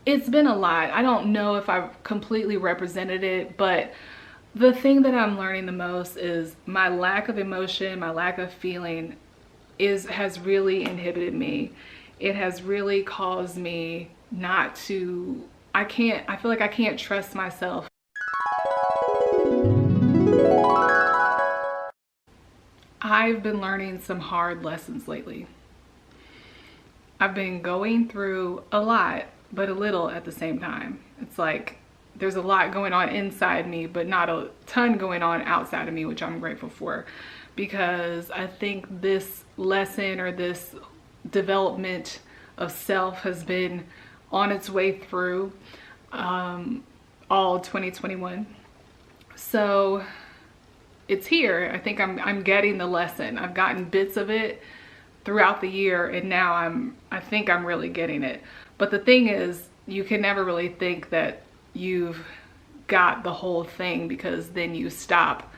It's been a lot. I don't know if I've completely represented it, but the thing that I'm learning the most is my lack of emotion, my lack of feeling has really inhibited me. It has really caused me not to, I feel like I can't trust myself. I've been learning some hard lessons lately. I've been going through a lot, but a little at the same time. It's like there's a lot going on inside me, but not a ton going on outside of me, which I'm grateful for, because I think this lesson or this development of self has been on its way through all 2021. So it's here. I think I'm getting the lesson. I've gotten bits of it throughout the year, and now I think I'm really getting it. But the thing is, you can never really think that you've got the whole thing, because then you stop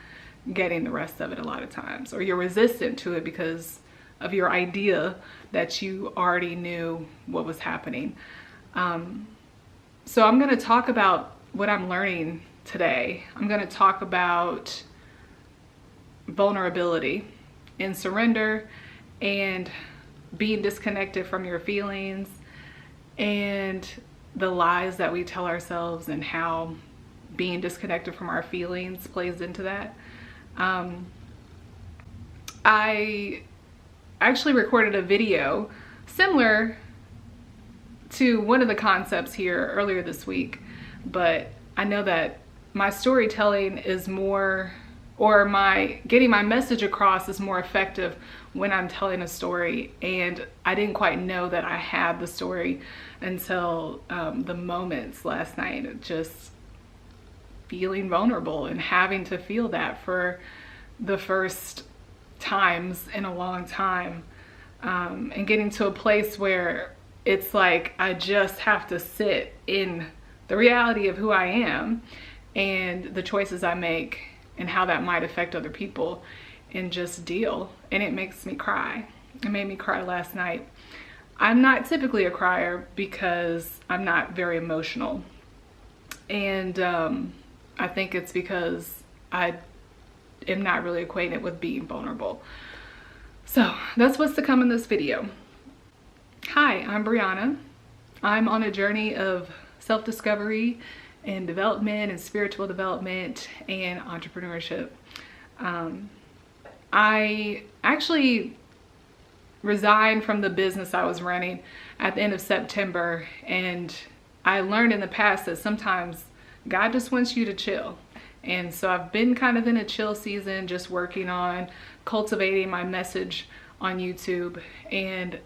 getting the rest of it a lot of times, or you're resistant to it because of your idea that you already knew what was happening. So I'm going to talk about what I'm learning today. I'm going to talk about vulnerability and surrender and being disconnected from your feelings and the lies that we tell ourselves and how being disconnected from our feelings plays into that. I actually recorded a video similar to one of the concepts here earlier this week, but I know that my storytelling is more, or my getting my message across is more effective when I'm telling a story, and I didn't quite know that I had the story until the moments last night, just feeling vulnerable and having to feel that for the first times in a long time, and getting to a place where it's like I just have to sit in the reality of who I am and the choices I make and how that might affect other people, and just deal. And it makes me cry. It made me cry last night. I'm not typically a crier because I'm not very emotional, and I think it's because I am not really acquainted with being vulnerable. So that's what's to come in this video. Hi, I'm Brianna. I'm on a journey of self-discovery and development and spiritual development and entrepreneurship. I actually resigned from the business I was running at the end of September, and I learned in the past that sometimes God just wants you to chill. And so I've been kind of in a chill season, just working on cultivating my message on YouTube. And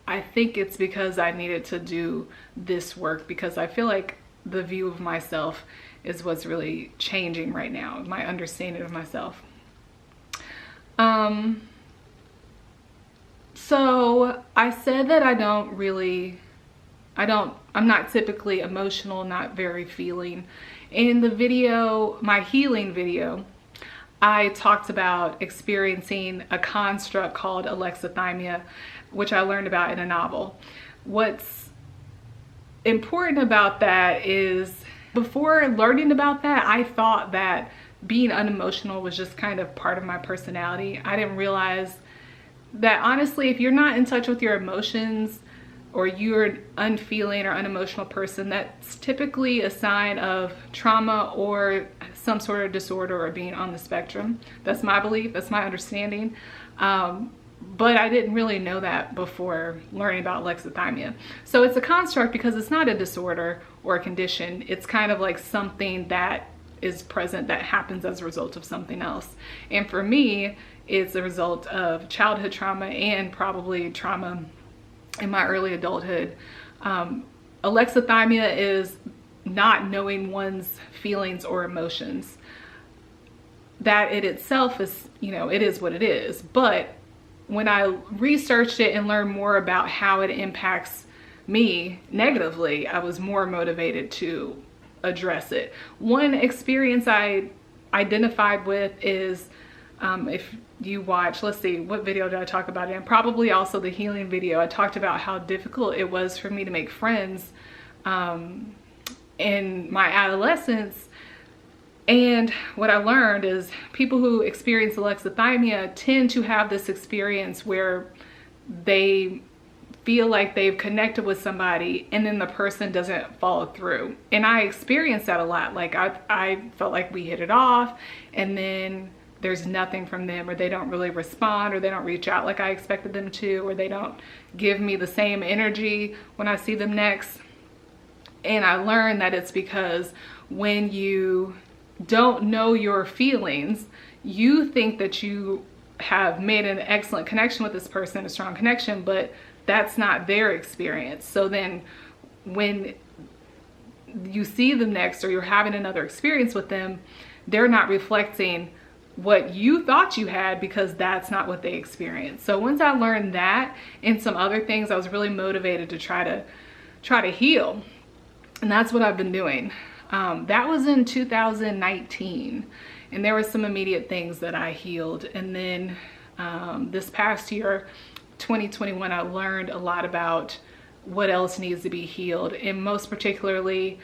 I think it's because I needed to do this work, because I feel like the view of myself is what's really changing right now, my understanding of myself. So I said that I'm not typically emotional, not very feeling. In the video, my healing video, I talked about experiencing a construct called Alexithymia, which I learned about in a novel. What's important about that is, before learning about that, I thought that being unemotional was just kind of part of my personality. I didn't realize that, honestly, if you're not in touch with your emotions, or you're an unfeeling or unemotional person, that's typically a sign of trauma or some sort of disorder or being on the spectrum. That's my belief, that's my understanding. But I didn't really know that before learning about alexithymia. So it's a construct because it's not a disorder or a condition. It's kind of like something that is present that happens as a result of something else. And for me, it's a result of childhood trauma and probably trauma in my early adulthood. Alexithymia is not knowing one's feelings or emotions. That it itself is, it is what it is. But when I researched it and learned more about how it impacts me negatively, I was more motivated to address it. One experience I identified with is, if you watch, let's see, what video did I talk about it in? Probably also the healing video. I talked about how difficult it was for me to make friends in my adolescence. And what I learned is people who experience alexithymia tend to have this experience where they feel like they've connected with somebody and then the person doesn't follow through. And I experienced that a lot. Like I felt like we hit it off and then there's nothing from them, or they don't really respond, or they don't reach out like I expected them to, or they don't give me the same energy when I see them next. And I learned that it's because when you don't know your feelings, you think that you have made an excellent connection with this person, a strong connection, but that's not their experience. So then when you see them next, or you're having another experience with them, they're not reflecting what you thought you had, because that's not what they experienced. So once I learned that and some other things, I was really motivated to try to heal. And that's what I've been doing. That was in 2019. And there were some immediate things that I healed. And then this past year, 2021, I learned a lot about what else needs to be healed. And most particularly,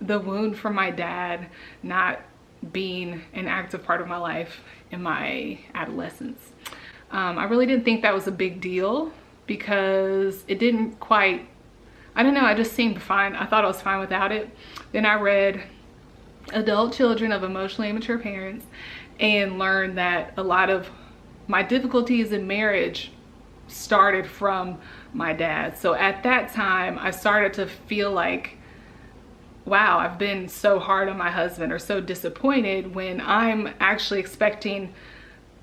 the wound from my dad not being an active part of my life in my adolescence. I really didn't think that was a big deal, because it didn't quite, I don't know, I just seemed fine. I thought I was fine without it. Then I read Adult Children of Emotionally Immature Parents and learned that a lot of my difficulties in marriage started from my dad. So at that time, I started to feel like, wow, I've been so hard on my husband, or so disappointed, when I'm actually expecting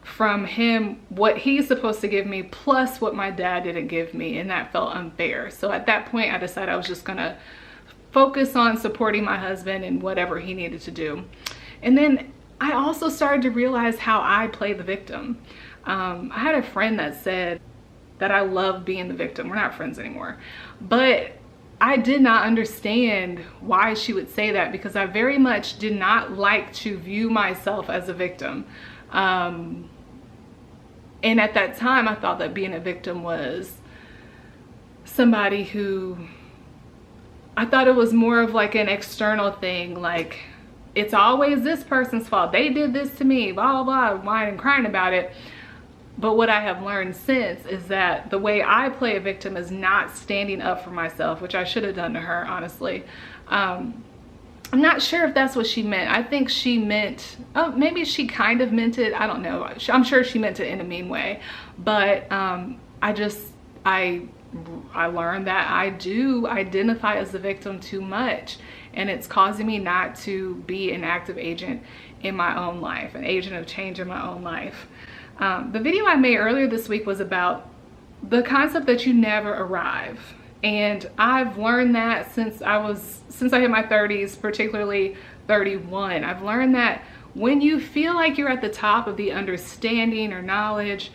from him what he's supposed to give me plus what my dad didn't give me, and that felt unfair. So at that point, I decided I was just gonna focus on supporting my husband and whatever he needed to do. And then I also started to realize how I play the victim. I had a friend that said that I love being the victim. We're not friends anymore, but I did not understand why she would say that, because I very much did not like to view myself as a victim. And at that time, I thought that being a victim was somebody who, I thought it was more of like an external thing, like it's always this person's fault. They did this to me, blah, blah, blah, whining and crying about it. But what I have learned since is that the way I play a victim is not standing up for myself, which I should have done to her, honestly. I'm not sure if that's what she meant. I think she meant, oh, maybe she kind of meant it. I don't know. I'm sure she meant it in a mean way. But I learned that I do identify as the victim too much. And it's causing me not to be an active agent in my own life, an agent of change in my own life. The video I made earlier this week was about the concept that you never arrive. And I've learned that since I hit my 30s, particularly 31. I've learned that when you feel like you're at the top of the understanding or knowledge,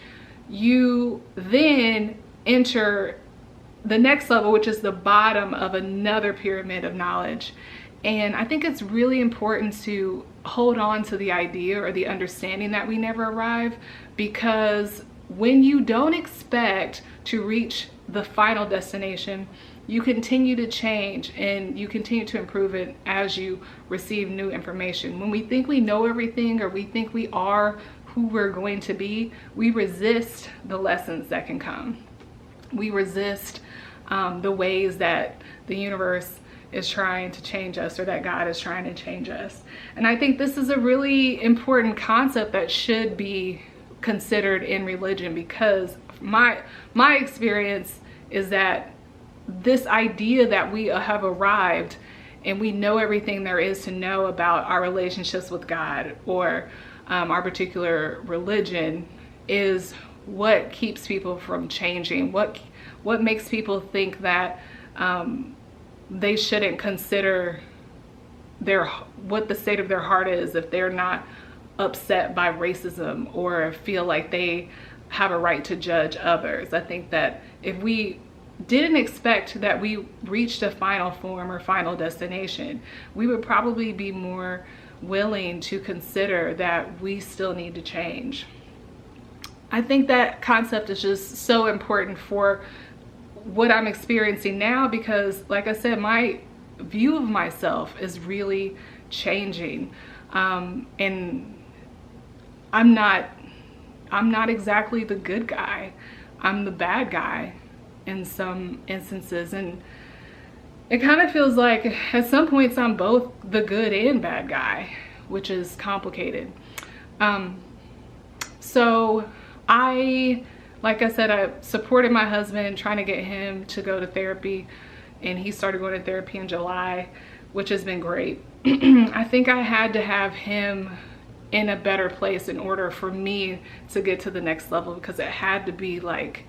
you then enter the next level, which is the bottom of another pyramid of knowledge. And I think it's really important to hold on to the idea or the understanding that we never arrive, because when you don't expect to reach the final destination, you continue to change and you continue to improve it as you receive new information. When we think we know everything, or we think we are who we're going to be, we resist the lessons that can come. We resist the ways that the universe is trying to change us, or that God is trying to change us. And I think this is a really important concept that should be considered in religion, because my experience is that this idea that we have arrived and we know everything there is to know about our relationships with God, or our particular religion, is what keeps people from changing, what makes people think that they shouldn't consider what the state of their heart is if they're not upset by racism, or feel like they have a right to judge others. I think that if we didn't expect that we reached a final form or final destination, we would probably be more willing to consider that we still need to change. I think that concept is just so important for what I'm experiencing now, because like I said, my view of myself is really changing. And I'm not exactly the good guy. I'm the bad guy in some instances. And it kind of feels like at some points I'm both the good and bad guy, which is complicated. So like I said, I supported my husband trying to get him to go to therapy, and he started going to therapy in July, which has been great. I think I had to have him in a better place in order for me to get to the next level, because it had to be like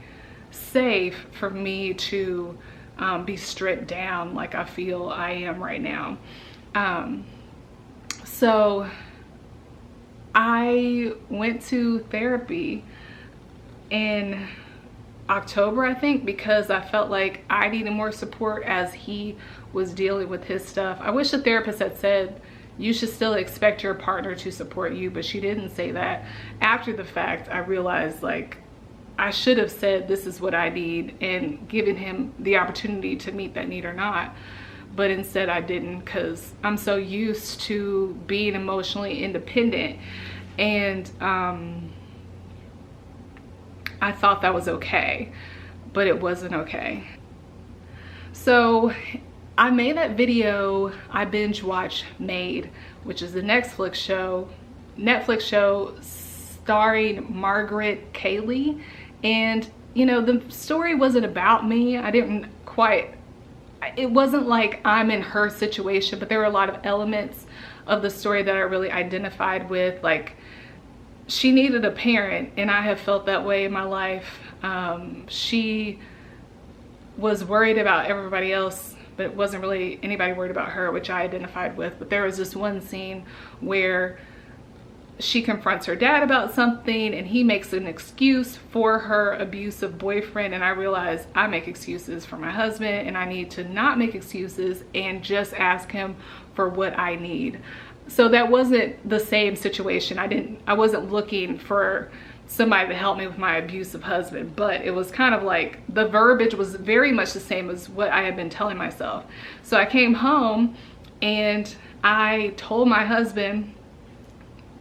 safe for me to be stripped down like I feel I am right now. So I went to therapy in October, I think, because I felt like I needed more support as he was dealing with his stuff. I wish the therapist had said you should still expect your partner to support you, but she didn't say that. After the fact, I realized like I should have said this is what I need and given him the opportunity to meet that need or not. But instead I didn't, because I'm so used to being emotionally independent, and I thought that was okay, but it wasn't okay. So I made that video. I binge watched Made, which is the Netflix show starring Margaret Cayley. And you know, the story wasn't about me. It wasn't like I'm in her situation, but there were a lot of elements of the story that I really identified with. Like, she needed a parent, and I have felt that way in my life. She was worried about everybody else, but it wasn't really anybody worried about her, which I identified with. But there was this one scene where she confronts her dad about something, and he makes an excuse for her abusive boyfriend. And I realized I make excuses for my husband, and I need to not make excuses and just ask him for what I need. So that wasn't the same situation. I wasn't looking for somebody to help me with my abusive husband, but it was kind of like the verbiage was very much the same as what I had been telling myself. So I came home and I told my husband,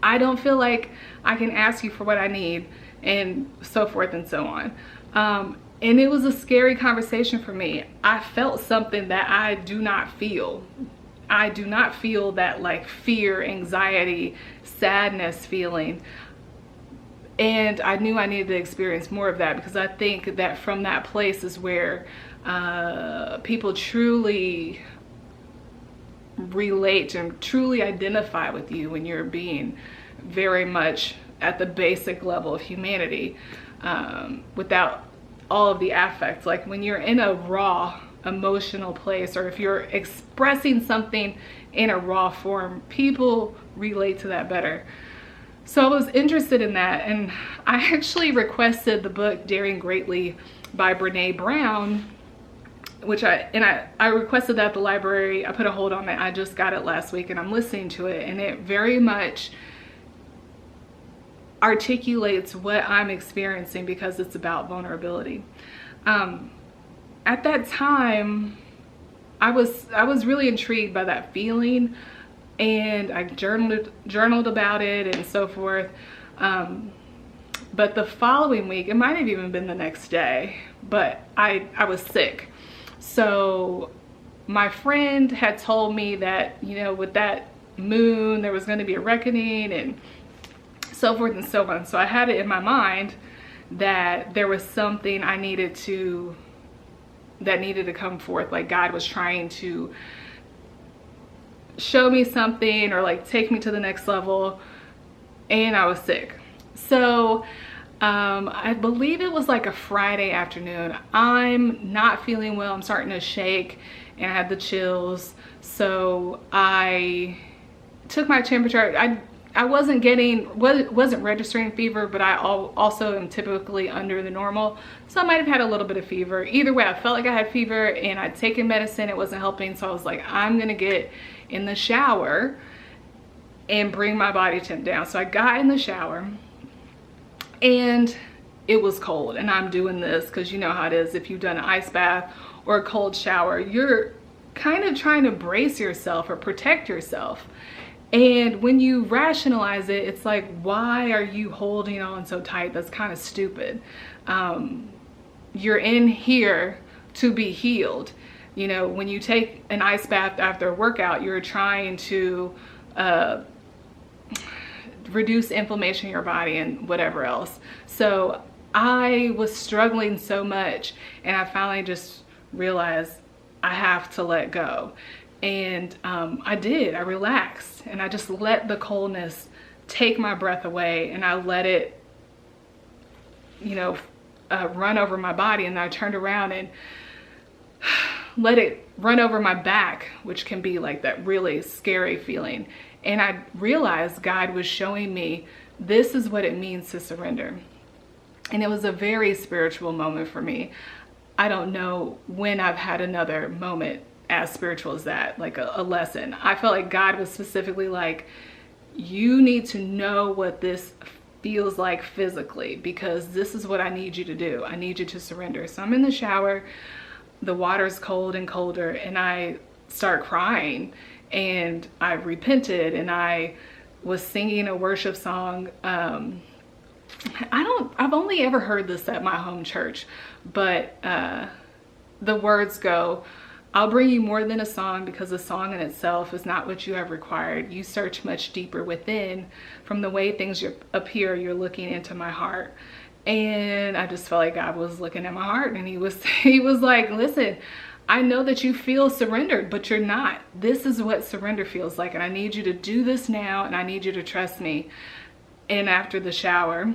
I don't feel like I can ask you for what I need, and so forth and so on. And it was a scary conversation for me. I felt something that I do not feel. I do not feel that like fear, anxiety, sadness feeling. And I knew I needed to experience more of that, because I think that from that place is where people truly relate and truly identify with you, when you're being very much at the basic level of humanity, without all of the affect. Like when you're in a raw emotional place, or if you're expressing something in a raw form, people relate to that better. So I was interested in that, and I actually requested the book Daring Greatly by Brene Brown, which I requested that at the library. I put a hold on it. I just got it last week, and I'm listening to it, and it very much articulates what I'm experiencing, because it's about vulnerability. At that time, I was really intrigued by that feeling, and I journaled about it and so forth. But the following week, it might have even been the next day, but I was sick. So my friend had told me that, you know, with that moon, there was going to be a reckoning and so forth and so on. So I had it in my mind that there was something that needed to come forth. Like God was trying to show me something, or like take me to the next level, and I was sick. So I believe it was like a Friday afternoon. I'm not feeling well. I'm starting to shake, and I had the chills. So I took my temperature. I wasn't registering fever, but I also am typically under the normal. So I might have had a little bit of fever. Either way, I felt like I had fever, and I'd taken medicine. It wasn't helping. So I was like, I'm gonna get in the shower and bring my body temp down. So I got in the shower, and it was cold and I'm doing this, because you know how it is if you've done an ice bath or a cold shower, you're kind of trying to brace yourself or protect yourself. And when you rationalize it, it's like, why are you holding on so tight? That's kind of stupid. You're in here to be healed. You know, when you take an ice bath after a workout, you're trying to reduce inflammation in your body and whatever else. So I was struggling so much, and I finally just realized I have to let go. And I did. I relaxed, and I just let the coldness take my breath away, and I let it, you know, run over my body. And I turned around and let it run over my back, which can be like that really scary feeling. And I realized God was showing me, this is what it means to surrender. And it was a very spiritual moment for me. I don't know when I've had another moment as spiritual as that, like a lesson. I felt like God was specifically like, you need to know what this feels like physically, because this is what I need you to do. I need you to surrender. So I'm in the shower, the water's cold and colder, and I start crying, and I repented, and I was singing a worship song. I've only ever heard this at my home church, but the words go, I'll bring you more than a song, because a song in itself is not what you have required. You search much deeper within. From the way things appear, you're looking into my heart. And I just felt like God was looking at my heart, and he was like, listen, I know that you feel surrendered, but you're not. This is what surrender feels like, and I need you to do this now, and I need you to trust me. And after the shower,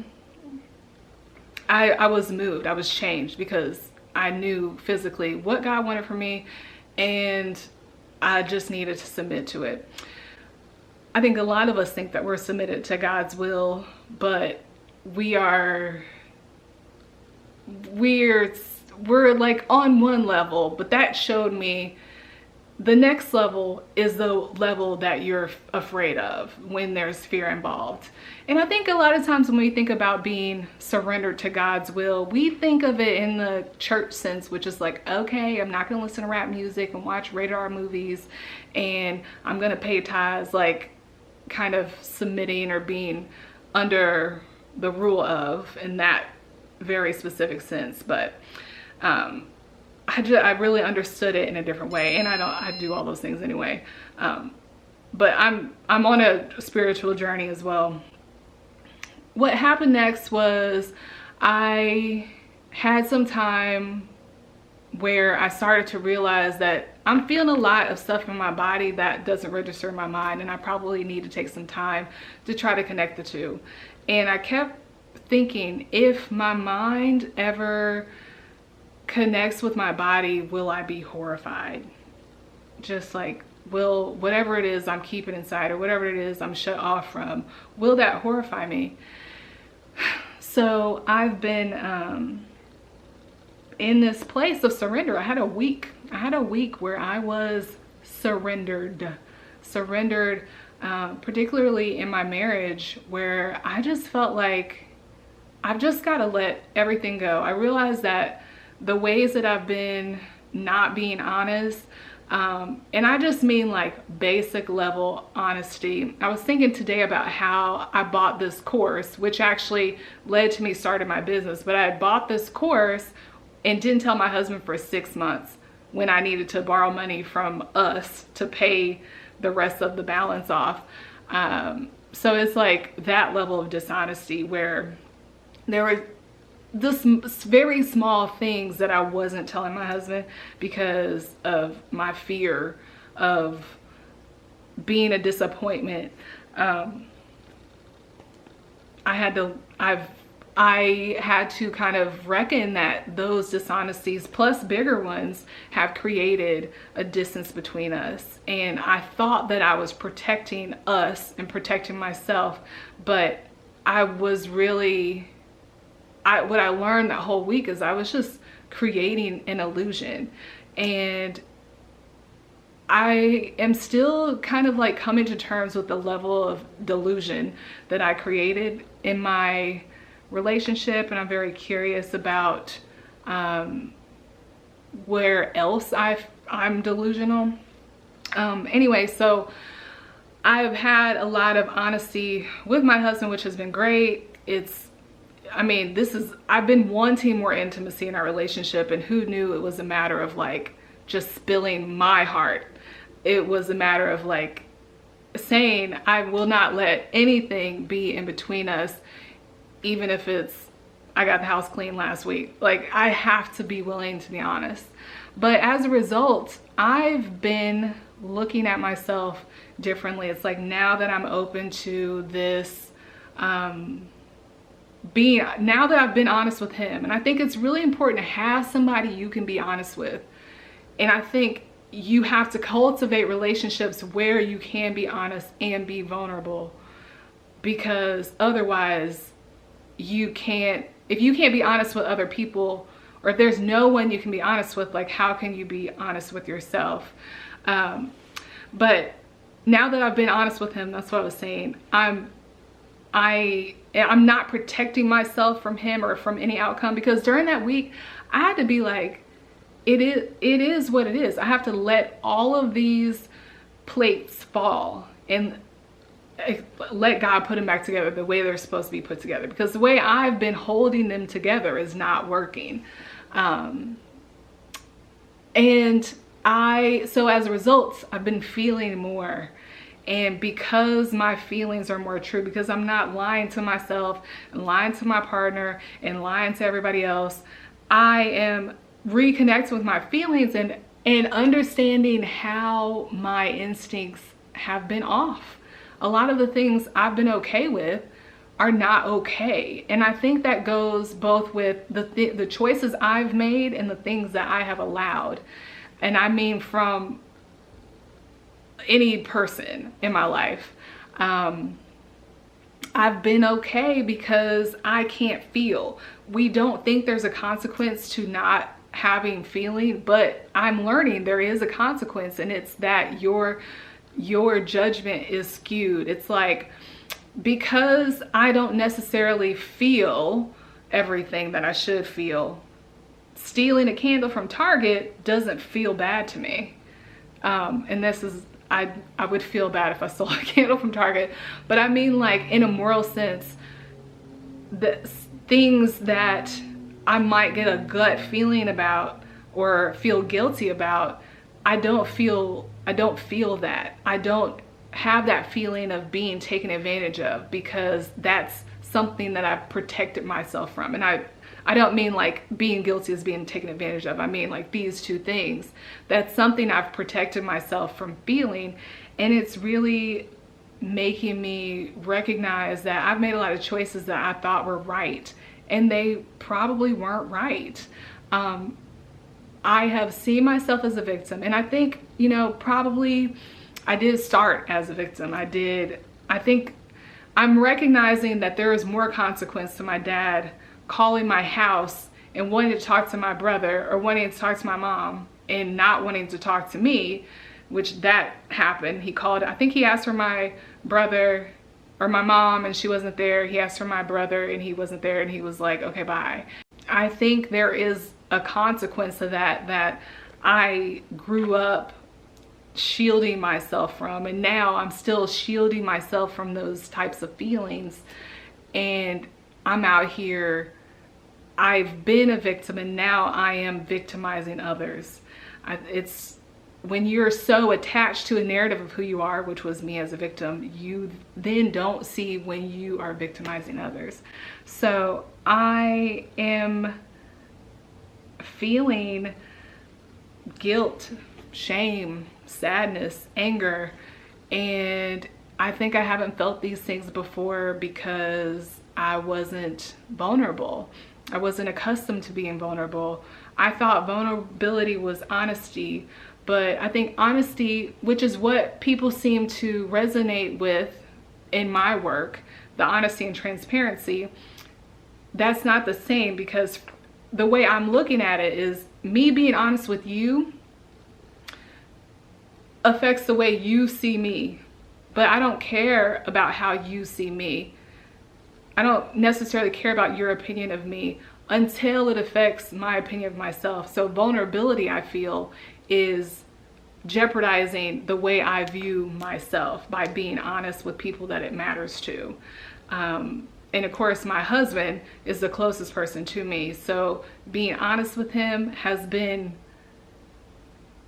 I was moved. I was changed, because I knew physically what God wanted from me, and I just needed to submit to it. I think a lot of us think that we're submitted to God's will, but we're like on one level, but that showed me the next level is the level that you're afraid of when there's fear involved. And I think a lot of times when we think about being surrendered to God's will, we think of it in the church sense, which is like, okay, I'm not going to listen to rap music and watch rated R movies, and I'm going to pay tithes, like kind of submitting or being under the rule of, in that very specific sense. But I really understood it in a different way, and I do all those things anyway. But I'm on a spiritual journey as well. What happened next was I had some time where I started to realize that I'm feeling a lot of stuff in my body that doesn't register in my mind, and I probably need to take some time to try to connect the two. And I kept thinking, if my mind ever connects with my body, will I be horrified? Just like, will whatever it is I'm keeping inside, or whatever it is I'm shut off from, will that horrify me? So I've been in this place of surrender. I had a week where I was surrendered, particularly in my marriage, where I just felt like I've just got to let everything go. I realized that the ways that I've been not being honest, and I just mean like basic level honesty. I was thinking today about how I bought this course, which actually led to me starting my business, but I had bought this course and didn't tell my husband for 6 months when I needed to borrow money from us to pay the rest of the balance off. So it's like that level of dishonesty where there were this very small things that I wasn't telling my husband because of my fear of being a disappointment. I had to kind of reckon that those dishonesties plus bigger ones have created a distance between us. And I thought that I was protecting us and protecting myself, but I was really, what I learned that whole week is I was just creating an illusion. And I am still kind of like coming to terms with the level of delusion that I created in my relationship, and I'm very curious about where else I'm delusional. Anyway, so I've had a lot of honesty with my husband, which has been great. I've been wanting more intimacy in our relationship, and who knew it was a matter of like just spilling my heart. It was a matter of like saying, I will not let anything be in between us, even if it's, I got the house clean last week. Like, I have to be willing to be honest. But as a result, I've been looking at myself differently. It's like now that I'm open to this, now that I've been honest with him, and I think it's really important to have somebody you can be honest with. And I think you have to cultivate relationships where you can be honest and be vulnerable, because otherwise you can't, if you can't be honest with other people, or if there's no one you can be honest with, like how can you be honest with yourself? But now that I've been honest with him, that's what I was saying, I'm not protecting myself from him or from any outcome, because during that week I had to be like, it is what it is. I have to let all of these plates fall and let God put them back together the way they're supposed to be put together, because the way I've been holding them together is not working. So as a result, I've been feeling more. And because my feelings are more true, because I'm not lying to myself and lying to my partner and lying to everybody else, I am reconnecting with my feelings and understanding how my instincts have been off. A lot of the things I've been okay with are not okay. And I think that goes both with the choices I've made and the things that I have allowed. And I mean from any person in my life. I've been okay because I can't feel. We don't think there's a consequence to not having feeling, but I'm learning there is a consequence, and it's that your judgment is skewed. It's like, because I don't necessarily feel everything that I should feel, stealing a candle from Target doesn't feel bad to me. And this is, I would feel bad if I stole a candle from Target, but I mean like in a moral sense, the things that I might get a gut feeling about or feel guilty about, I don't feel that. I don't have that feeling of being taken advantage of, because that's something that I've protected myself from. And I don't mean like being guilty is being taken advantage of. I mean like these two things. That's something I've protected myself from feeling. And it's really making me recognize that I've made a lot of choices that I thought were right, and they probably weren't right. I have seen myself as a victim, and I think, you know, probably I did start as a victim. I think I'm recognizing that there is more consequence to my dad calling my house and wanting to talk to my brother, or wanting to talk to my mom and not wanting to talk to me, which that happened. He called, I think he asked for my brother or my mom and she wasn't there. He asked for my brother and he wasn't there, and he was like, okay, bye. I think there is a consequence to that I grew up shielding myself from, and now I'm still shielding myself from those types of feelings. And I'm out here, I've been a victim, and now I am victimizing others. It's when you're so attached to a narrative of who you are, which was me as a victim, you then don't see when you are victimizing others. So I am feeling guilt, shame, sadness, anger, and I think I haven't felt these things before because I wasn't vulnerable. I wasn't accustomed to being vulnerable. I thought vulnerability was honesty, but I think honesty, which is what people seem to resonate with in my work, the honesty and transparency, that's not the same, because the way I'm looking at it is me being honest with you affects the way you see me, but I don't care about how you see me. I don't necessarily care about your opinion of me until it affects my opinion of myself. So vulnerability, I feel, is jeopardizing the way I view myself by being honest with people that it matters to. And of course, my husband is the closest person to me. So being honest with him has been,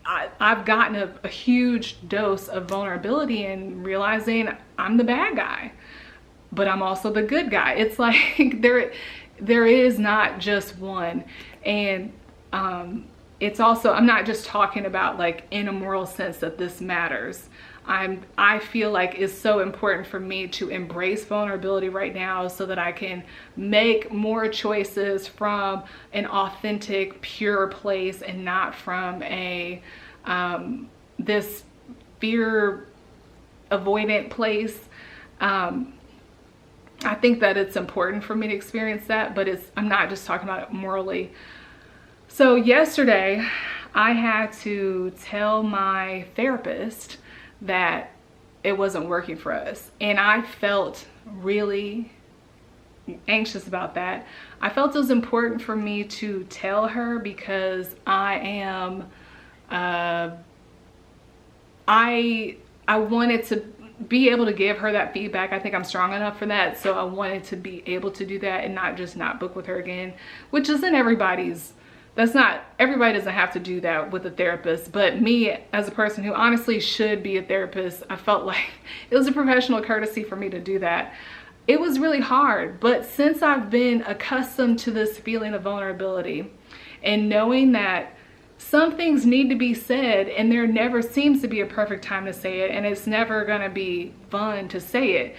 I've gotten a huge dose of vulnerability and realizing I'm the bad guy, but I'm also the good guy. It's like there is not just one. And it's also, I'm not just talking about like in a moral sense that this matters. I feel like it's so important for me to embrace vulnerability right now so that I can make more choices from an authentic, pure place and not from a this fear avoidant place. I think that it's important for me to experience that, but I'm not just talking about it morally. So yesterday I had to tell my therapist that it wasn't working for us. And I felt really anxious about that. I felt it was important for me to tell her because I wanted to be able to give her that feedback. I think I'm strong enough for that. So I wanted to be able to do that and not book with her again, which isn't everybody's. Everybody doesn't have to do that with a therapist, but me as a person who honestly should be a therapist, I felt like it was a professional courtesy for me to do that. It was really hard, but since I've been accustomed to this feeling of vulnerability and knowing that some things need to be said and there never seems to be a perfect time to say it and it's never gonna be fun to say it,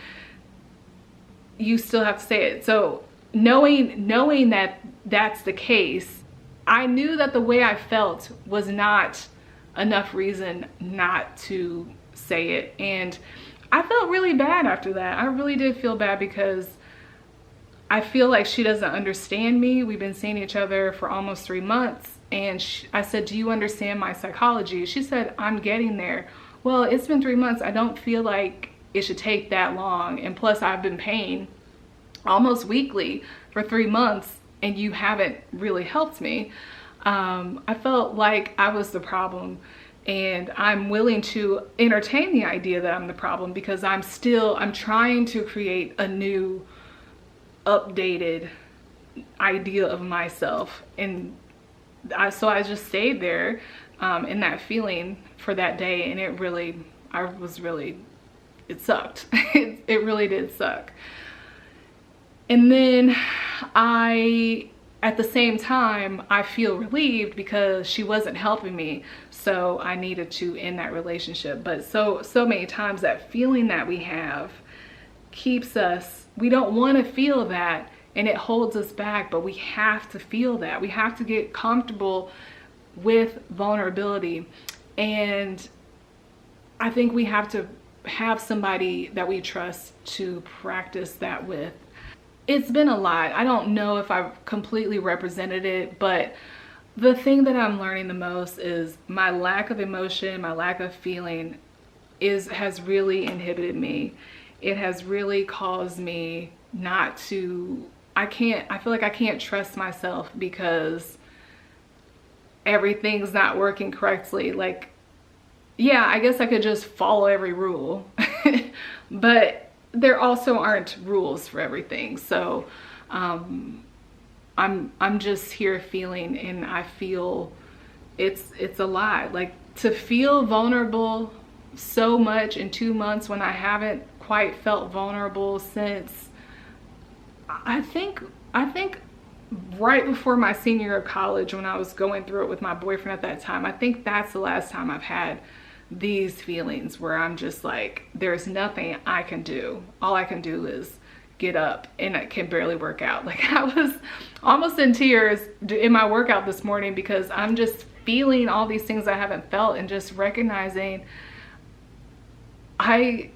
you still have to say it. So knowing that that's the case, I knew that the way I felt was not enough reason not to say it. And I felt really bad after that. I really did feel bad because I feel like she doesn't understand me. We've been seeing each other for almost 3 months. And I said, do you understand my psychology? She said, I'm getting there. Well, it's been 3 months. I don't feel like it should take that long. And plus I've been paying almost weekly for 3 months and you haven't really helped me. I felt like I was the problem, and I'm willing to entertain the idea that I'm the problem because I'm trying to create a new, updated idea of myself. And so I just stayed there in that feeling for that day, and it sucked. It really did suck. And then at the same time, I feel relieved because she wasn't helping me. So I needed to end that relationship. But so many times that feeling that we have keeps us, we don't want to feel that and it holds us back, but we have to feel that. We have to get comfortable with vulnerability. And I think we have to have somebody that we trust to practice that with. It's been a lot. I don't know if I've completely represented it, but the thing that I'm learning the most is my lack of emotion, my lack of feeling has really inhibited me. It has really caused me not to, I feel like I can't trust myself because everything's not working correctly. Like, yeah, I guess I could just follow every rule, but there also aren't rules for everything. So I'm just here feeling, and I feel it's a lot. Like, to feel vulnerable so much in 2 months when I haven't quite felt vulnerable since I think right before my senior year of college, when I was going through it with my boyfriend at that time. I think that's the last time I've had these feelings where I'm just like, there's nothing I can do. All I can do is get up, and I can barely work out. Like, I was almost in tears in my workout this morning because I'm just feeling all these things I haven't felt and just recognizing I'm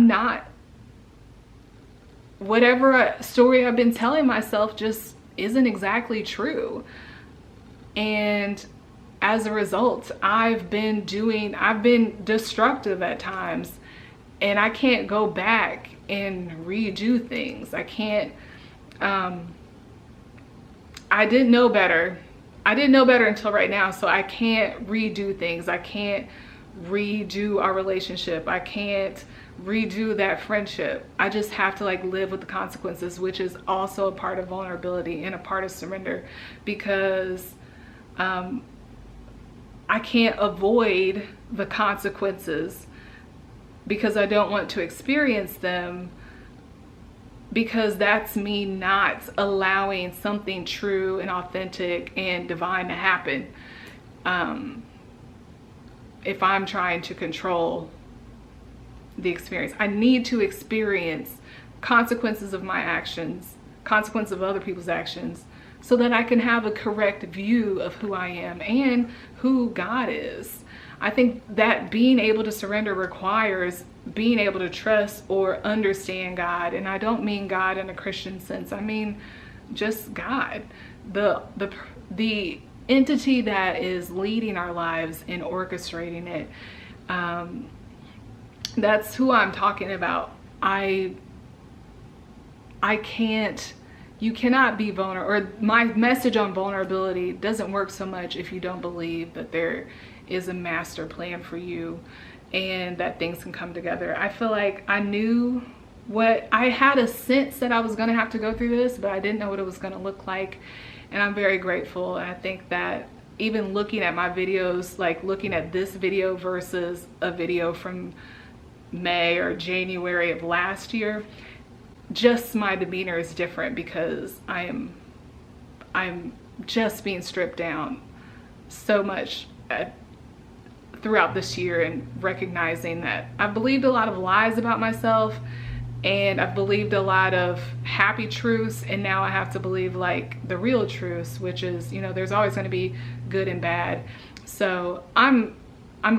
not, whatever story I've been telling myself just isn't exactly true. And as a result, I've been destructive at times, and I can't go back and redo things. I can't, I didn't know better. I didn't know better until right now, so I can't redo things. I can't redo our relationship. I can't redo that friendship. I just have to like live with the consequences, which is also a part of vulnerability and a part of surrender, because I can't avoid the consequences because I don't want to experience them, because that's me not allowing something true and authentic and divine to happen. If I'm trying to control the experience, I need to experience consequences of my actions, consequences of other people's actions, so that I can have a correct view of who I am and who God is. I think that being able to surrender requires being able to trust or understand God. And I don't mean God in a Christian sense. I mean just God, the entity that is leading our lives and orchestrating it. That's who I'm talking about. You cannot be vulnerable, or my message on vulnerability doesn't work so much if you don't believe that there is a master plan for you and that things can come together. I feel like I had a sense that I was going to have to go through this, but I didn't know what it was going to look like. And I'm very grateful. And I think that even looking at my videos, like looking at this video versus a video from May or January of last year, just my demeanor is different because I'm just being stripped down so much throughout this year, and recognizing that I've believed a lot of lies about myself, and I've believed a lot of happy truths, and now I have to believe like the real truths, which is, you know, there's always going to be good and bad. So I'm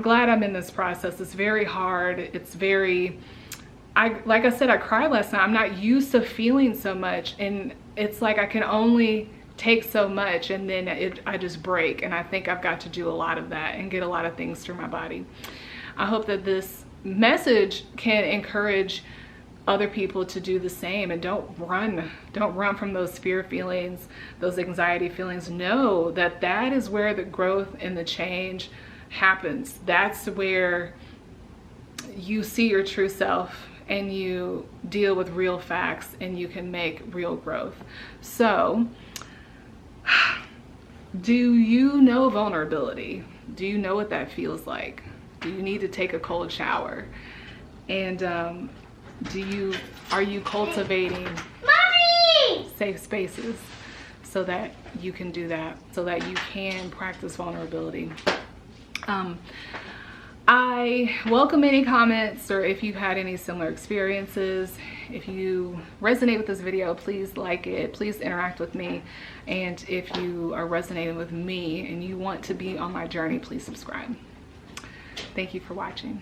glad I'm in this process. It's very hard. It's very, like I said, I cried last night. I'm not used to feeling so much, and it's like I can only take so much, and then I just break. And I think I've got to do a lot of that and get a lot of things through my body. I hope that this message can encourage other people to do the same, and don't run from those fear feelings, those anxiety feelings. Know that that is where the growth and the change happens. That's where you see your true self and you deal with real facts, and you can make real growth. So, do you know vulnerability? Do you know what that feels like? Do you need to take a cold shower? And are you cultivating Mommy! Safe spaces so that you can do that, so that you can practice vulnerability? I welcome any comments, or if you've had any similar experiences. If you resonate with this video, please like it, please interact with me. And if you are resonating with me and you want to be on my journey, please subscribe. Thank you for watching.